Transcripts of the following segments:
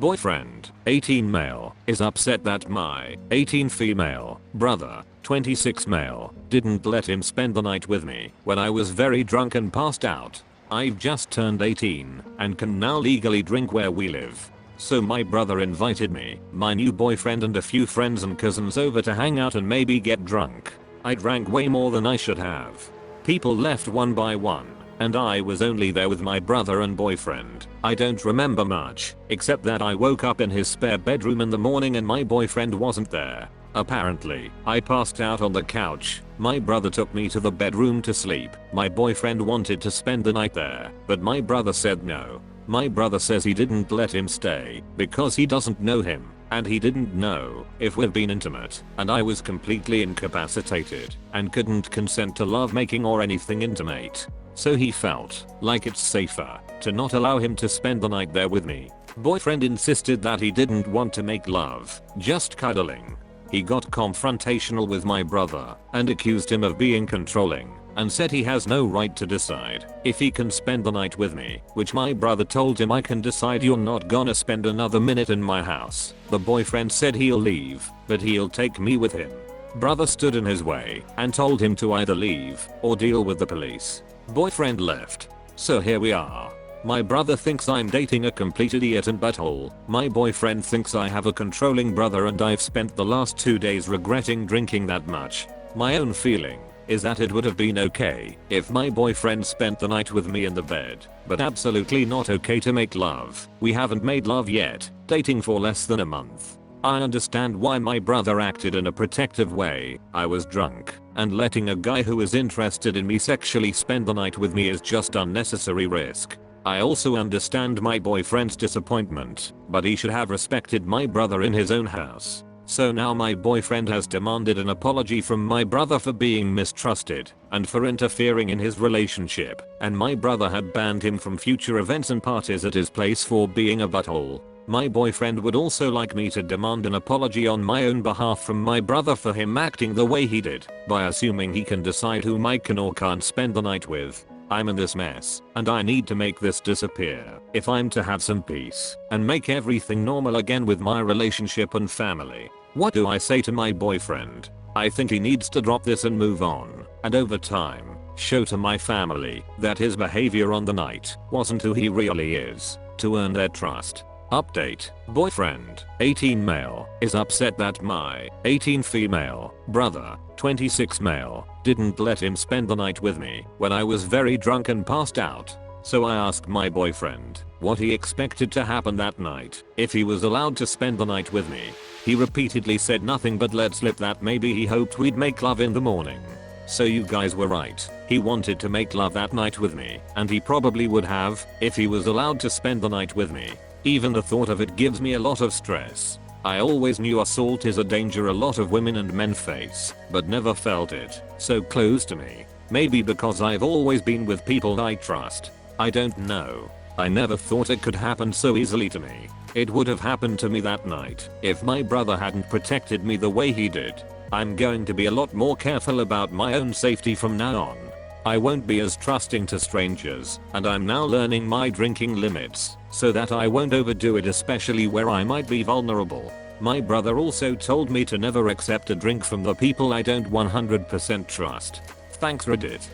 Boyfriend, 18 male, is upset that my 18 female brother, 26 male, didn't let him spend the night with me when I was very drunk and passed out. I've just turned 18 and can now legally drink where we live. So my brother invited me, my new boyfriend and a few friends and cousins over to hang out and maybe get drunk. I drank way more than I should have. People left one by one, and I was only there with my brother and boyfriend. I don't remember much, except that I woke up in his spare bedroom in the morning and my boyfriend wasn't there. Apparently, I passed out on the couch. My brother took me to the bedroom to sleep. My boyfriend wanted to spend the night there, but my brother said no. My brother says he didn't let him stay because he doesn't know him, and he didn't know if we've been intimate, and I was completely incapacitated and couldn't consent to lovemaking or anything intimate. So he felt like it's safer to not allow him to spend the night there with me. Boyfriend insisted that he didn't want to make love, just cuddling. He got confrontational with my brother and accused him of being controlling and said he has no right to decide if he can spend the night with me, which my brother told him I can decide. You're not gonna spend another minute in my house. The boyfriend said he'll leave, but he'll take me with him. Brother stood in his way and told him to either leave or deal with the police. Boyfriend left. So here we are. My brother thinks I'm dating a complete idiot and butthole. My boyfriend thinks I have a controlling brother and I've spent the last 2 days regretting drinking that much. My own feeling is that it would have been okay if my boyfriend spent the night with me in the bed, but absolutely not okay to make love. We haven't made love yet, dating for less than a month. I understand why my brother acted in a protective way. I was drunk, and letting a guy who is interested in me sexually spend the night with me is just unnecessary risk. I also understand my boyfriend's disappointment, but he should have respected my brother in his own house. So now my boyfriend has demanded an apology from my brother for being mistrusted and for interfering in his relationship, and my brother had banned him from future events and parties at his place for being a butthole. My boyfriend would also like me to demand an apology on my own behalf from my brother for him acting the way he did by assuming he can decide whom I can or can't spend the night with. I'm in this mess, and I need to make this disappear if I'm to have some peace and make everything normal again with my relationship and family. What do I say to my boyfriend? I think he needs to drop this and move on, and over time, show to my family that his behavior on the night wasn't who he really is, to earn their trust. Update: boyfriend, 18 male, is upset that my 18 female brother, 26 male, didn't let him spend the night with me when I was very drunk and passed out. So I asked my boyfriend what he expected to happen that night if he was allowed to spend the night with me. He repeatedly said nothing but let slip that maybe he hoped we'd make love in the morning. So you guys were right. He wanted to make love that night with me, and he probably would have if he was allowed to spend the night with me. Even the thought of it gives me a lot of stress. I always knew assault is a danger a lot of women and men face, but never felt it so close to me. Maybe because I've always been with people I trust. I don't know. I never thought it could happen so easily to me. It would have happened to me that night if my brother hadn't protected me the way he did. I'm going to be a lot more careful about my own safety from now on. I won't be as trusting to strangers, and I'm now learning my drinking limits so that I won't overdo it, especially where I might be vulnerable. My brother also told me to never accept a drink from the people I don't 100% trust. Thanks Reddit.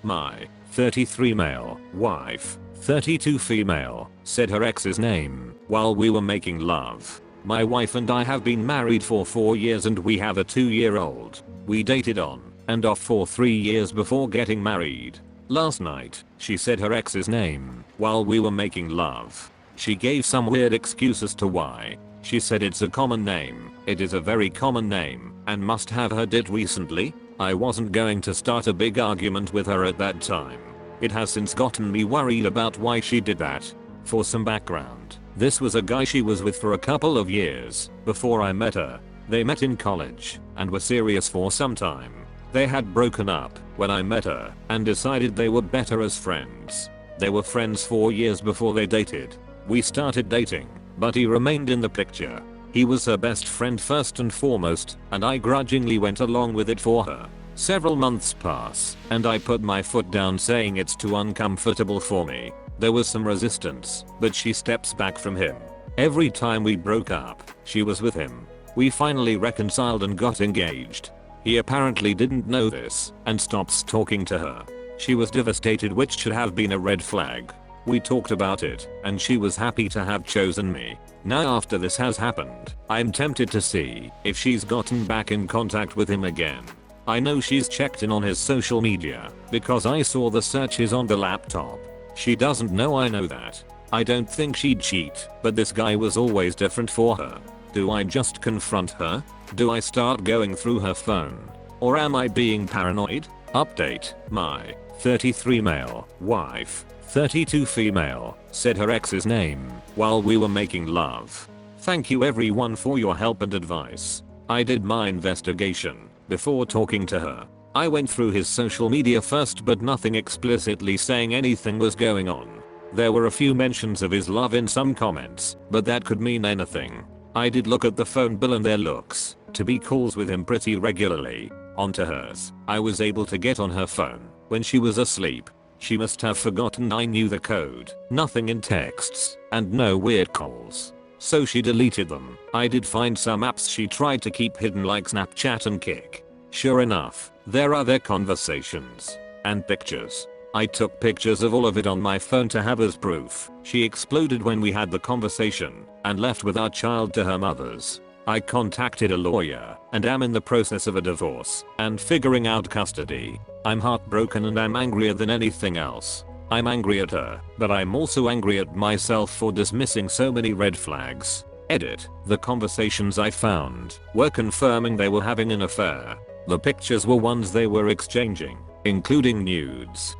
My 33 male wife, 32 female, said her ex's name while we were making love. My wife and I have been married for 4 years and we have a 2-year-old. We dated on and off for 3 years before getting married. Last night, she said her ex's name while we were making love. She gave some weird excuse as to why. She said it's a common name. It is a very common name and must have heard it recently. I wasn't going to start a big argument with her at that time. It has since gotten me worried about why she did that. For some background, this was a guy she was with for a couple of years before I met her. They met in college and were serious for some time. They had broken up when I met her and decided they were better as friends. They were friends 4 years before they dated. We started dating, but he remained in the picture. He was her best friend first and foremost, and I grudgingly went along with it for her. Several months pass, and I put my foot down saying it's too uncomfortable for me. There was some resistance, but she steps back from him Every time we broke up, she was with him. We finally reconciled and got engaged. He apparently didn't know this and stops talking to her. She was devastated, which should have been a red flag. We talked about it and she was happy to have chosen me. Now after this has happened, I'm tempted to see if she's gotten back in contact with him again. I know she's checked in on his social media because I saw the searches on the laptop. She doesn't know I know that. I don't think she'd cheat, but this guy was always different for her. Do I just confront her? Do I start going through her phone? Or am I being paranoid? Update: my 33 male wife, 32 female, said her ex's name while we were making love. Thank you everyone for your help and advice. I did my investigation before talking to her. I went through his social media first, but nothing explicitly saying anything was going on. There were a few mentions of his love in some comments, but that could mean anything. I did look at the phone bill and there looks to be calls with him pretty regularly. Onto hers. I was able to get on her phone when she was asleep. She must have forgotten I knew the code. Nothing in texts and no weird calls. So she deleted them. I did find some apps she tried to keep hidden like Snapchat and Kik. Sure enough, there are their conversations and pictures. I took pictures of all of it on my phone to have as proof. She exploded when we had the conversation and left with our child to her mother's. I contacted a lawyer and am in the process of a divorce and figuring out custody. I'm heartbroken and I'm angrier than anything else. I'm angry at her, but I'm also angry at myself for dismissing so many red flags. Edit: the conversations I found were confirming they were having an affair. The pictures were ones they were exchanging, including nudes.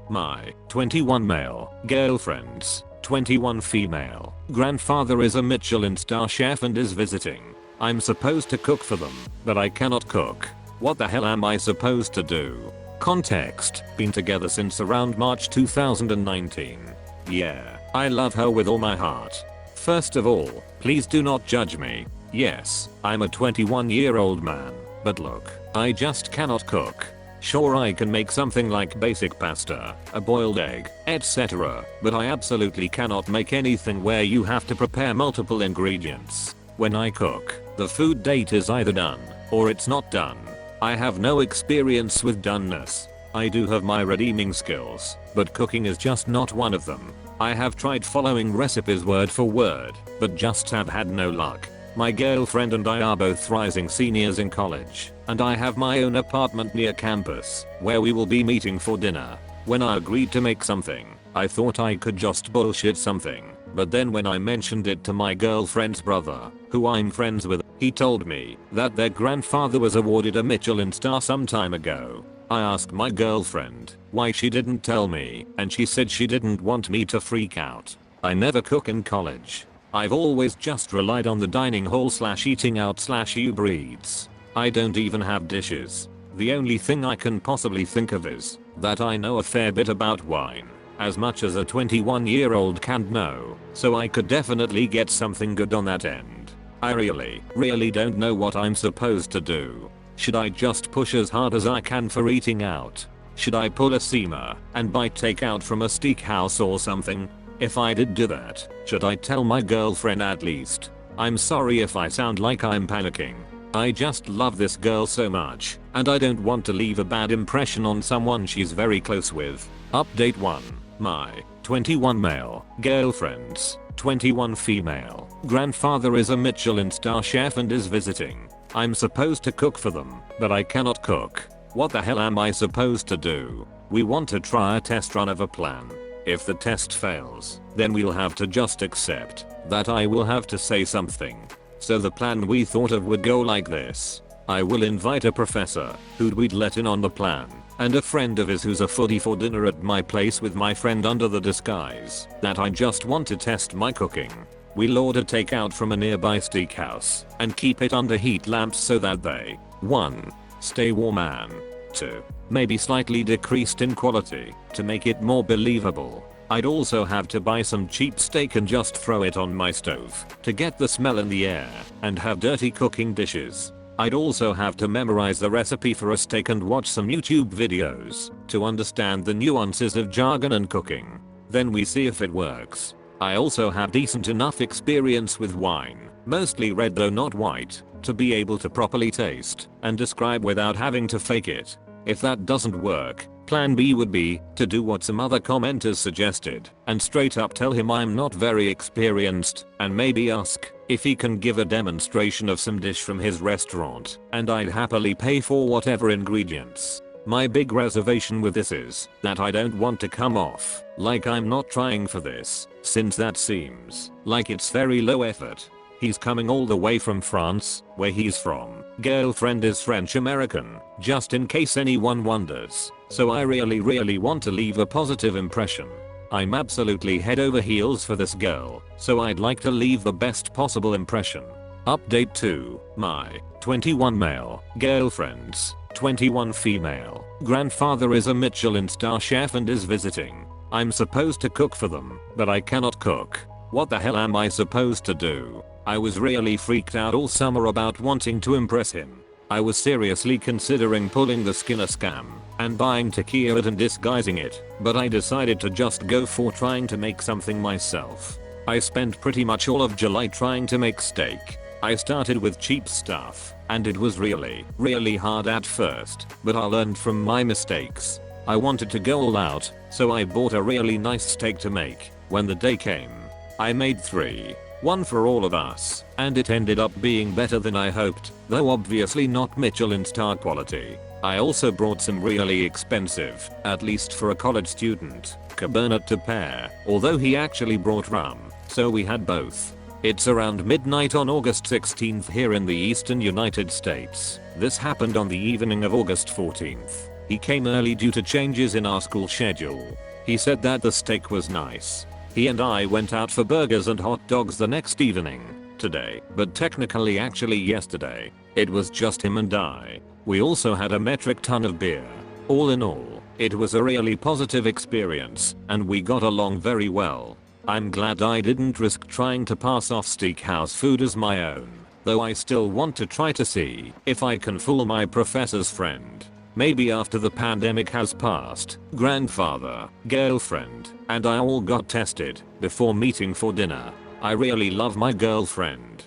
My 21 male girlfriends, 21 female grandfather is a Michelin Star chef and is visiting. I'm supposed to cook for them, but I cannot cook. What the hell am I supposed to do? Context: been together since around March 2019. Yeah, I love her with all my heart. First of all, please do not judge me. Yes, I'm a 21-year-old man, but look, I just cannot cook. Sure, I can make something like basic pasta, a boiled egg, etc., but I absolutely cannot make anything where you have to prepare multiple ingredients. When I cook, the food date is either done, or it's not done. I have no experience with doneness. I do have my redeeming skills, but cooking is just not one of them. I have tried following recipes word for word, but just have had no luck. My girlfriend and I are both rising seniors in college, and I have my own apartment near campus, where we will be meeting for dinner. When I agreed to make something, I thought I could just bullshit something, but then when I mentioned it to my girlfriend's brother, who I'm friends with, he told me that their grandfather was awarded a Michelin Star some time ago. I asked my girlfriend why she didn't tell me, and she said she didn't want me to freak out. I never cook in college. I've always just relied on the dining hall / eating out / Uber Eats. I don't even have dishes. The only thing I can possibly think of is that I know a fair bit about wine, as much as a 21-year-old can know, so I could definitely get something good on that end. I really don't know what I'm supposed to do. Should I just push as hard as I can for eating out? Should I pull a seamer and buy takeout from a steakhouse or something? If I did do that, should I tell my girlfriend at least? I'm sorry if I sound like I'm panicking. I just love this girl so much, and I don't want to leave a bad impression on someone she's very close with. Update 1. My 21 male girlfriends, 21 female grandfather is a Michelin Star chef and is visiting. I'm supposed to cook for them, but I cannot cook. What the hell am I supposed to do? We want to try a test run of a plan. If the test fails, then we'll have to just accept that I will have to say something. So the plan we thought of would go like this. I will invite a professor who we'd let in on the plan, and a friend of his who's a foodie for dinner at my place with my friend under the disguise that I just want to test my cooking. We'll order takeout from a nearby steakhouse and keep it under heat lamps so that they 1. Stay warm and 2. Maybe slightly decreased in quality to make it more believable. I'd also have to buy some cheap steak and just throw it on my stove to get the smell in the air and have dirty cooking dishes. I'd also have to memorize the recipe for a steak and watch some YouTube videos to understand the nuances of jargon and cooking. Then we see if it works. I also have decent enough experience with wine, mostly red though not white, to be able to properly taste and describe without having to fake it. If that doesn't work, plan B would be to do what some other commenters suggested and straight up tell him I'm not very experienced and maybe ask if he can give a demonstration of some dish from his restaurant and I'd happily pay for whatever ingredients. My big reservation with this is that I don't want to come off like I'm not trying for this, since that seems like it's very low effort. He's coming all the way from France, where he's from. Girlfriend is French American, just in case anyone wonders. So I really want to leave a positive impression. I'm absolutely head over heels for this girl, so I'd like to leave the best possible impression. Update 2. My 21 male girlfriend's 21 female grandfather is a Michelin Star chef and is visiting. I'm supposed to cook for them, but I cannot cook. What the hell am I supposed to do? I was really freaked out all summer about wanting to impress him. I was seriously considering pulling the Skinner scam and buying tequila and disguising it, but I decided to just go for trying to make something myself. I spent pretty much all of July trying to make steak. I started with cheap stuff, and it was really hard at first, but I learned from my mistakes. I wanted to go all out, so I bought a really nice steak to make. When the day came, I made 3. One for all of us, and it ended up being better than I hoped, though obviously not Michelin Star quality. I also brought some really expensive, at least for a college student, Cabernet to pair, although he actually brought rum, so we had both. It's around midnight on August 16th here in the eastern United States. This happened on the evening of August 14th. He came early due to changes in our school schedule. He said that the steak was nice. He and I went out for burgers and hot dogs the next evening, today, but technically actually yesterday. It was just him and I. We also had a metric ton of beer. All in all, it was a really positive experience, and we got along very well. I'm glad I didn't risk trying to pass off steakhouse food as my own, though I still want to try to see if I can fool my professor's friend. Maybe after the pandemic has passed, grandfather, girlfriend, and I all got tested before meeting for dinner. I really love my girlfriend.